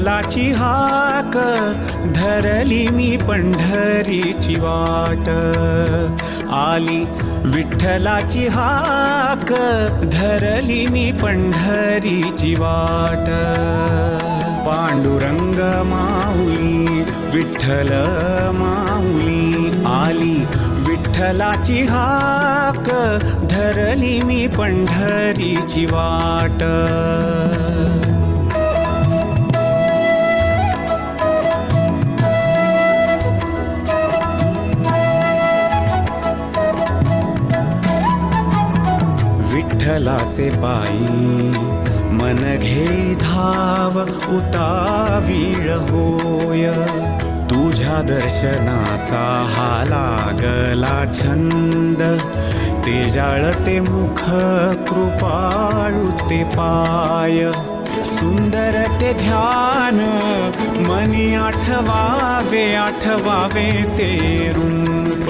विठ्ठलाची हाक धरली मी पंढरीची वाट. आली विठ्ठलाची हाक धरली मी पंढरीची वाट. पांडुरंग माऊली विठ्ठल माऊली आली विठ्ठलाची हाक धरली मी पंढरीची वाट. विठ्ठलाचे पायी मन घे धाव उतावीळ होय. तुझ्या दर्शनाचा हा लागला छंद. ते जाळते मुख कृपाळू ते पाय. सुंदर ते ध्यान मनी आठवावे आठवावे ते रूप.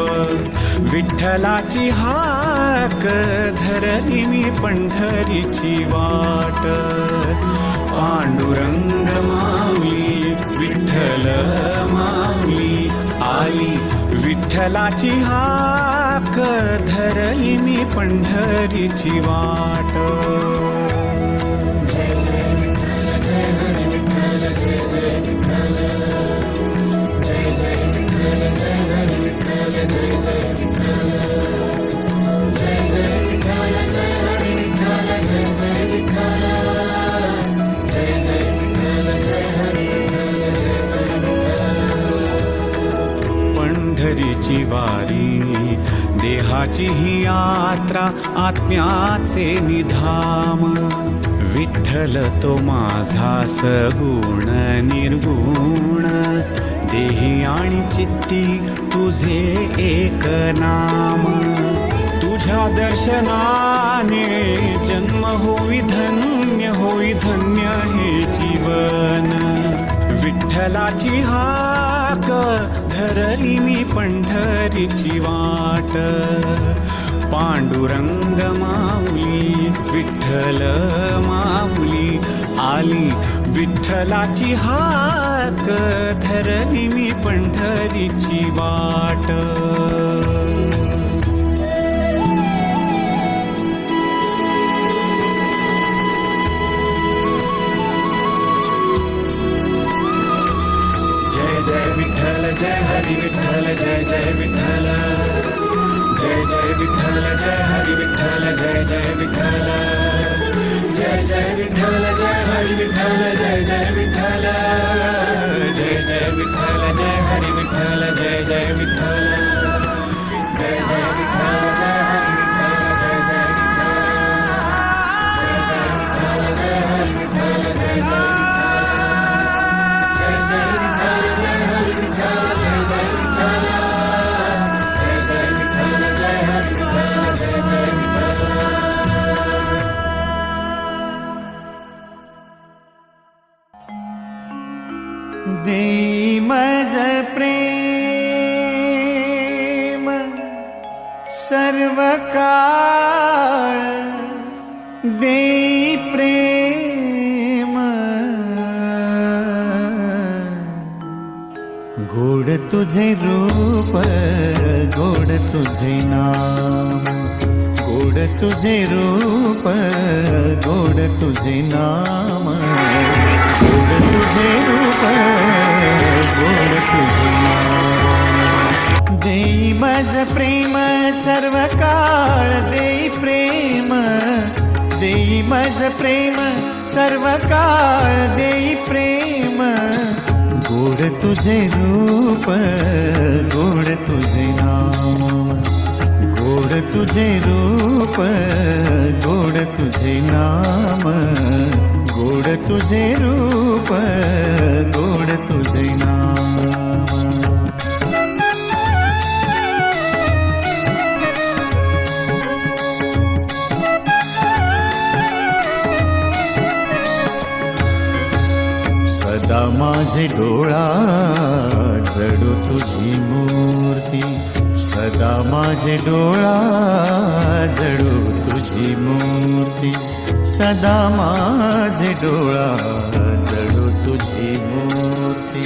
विठ्ठलाची हाक धरली मी पंढरीची वाट. पांडुरंग माऊली विठ्ठल माऊली आली विठ्ठलाची हाक धरली मी पंढरीची वाट. जय जय विठ्ठल जय हरी विठ्ठल जय जय विठ्ठल. जय जय विठ्ठल जय हरी विठ्ठल जय जय विठ्ठल. जय जय विठ्ठल जय हरी विठ्ठल जय जय विठ्ठल. जय जय विठ्ठल जय हरी विठ्ठल जय जय विठ्ठल. पंढरीची वारी देहाची ही यात्रा आत्म्याचे निधाम. विठ्ठल तो माझा सगुण निर्गुण. देही आणि चित्ती तुझे एक नाम. तुझ्या दर्शनाने जन्म होई धन्य हे जीवन. विठ्ठलाची हाक धरली मी पंढरीची वाट. पांडुरंग माऊली विठ्ठल माऊली आली विठ्ठलाची हाक धरली मी पंढरीची वाट. जय हरी विठ्ठल जय जय विठ्ठल. जय जय विठ्ठल जय हरी विठ्ठल जय जय विठ्ठल. जय जय विठ्ठल जय हरी विठ्ठल जय जय विठ्ठल. जय जय विठ्ठल जय हरी विठ्ठल जय जय विठ्ठल. जय जय विठ्ठल जय हरी विठ्ठल जय जय विठ्ठल. जय जय विठ्ठल जय हरी विठ्ठल जय जय विठ्ठल. जय जय विठ्ठल जय हरी विठ्ठल जय जय विठ्ठल. जय जय विठ्ठल जय हरी विठ्ठल जय जय विठ्ठल. देई मज प्रेम सर्व काळ. देई प्रेम गोड तुझे रूप गोड तुझे नाम. गोड तुझे रूप गोड तुझे नाम. गोड तुझे रूप गोड तुझे नाम. देई मज प्रेम सर्व काळ. देई प्रेम देई मज प्रेम सर्व काळ. देई प्रेम गोड तुझे रूप गोड तुझे नाम. गोड तुझे रूप गोड तुझे नाम. गोड तुझे रूप गोड तुझे नाम. सदा माझे डोळा जडो तुझी मूर्ती. सदा माझे डोळा जडो तुझी मूर्ती. सदा माझे डोळा जडो तुझी मूर्ती.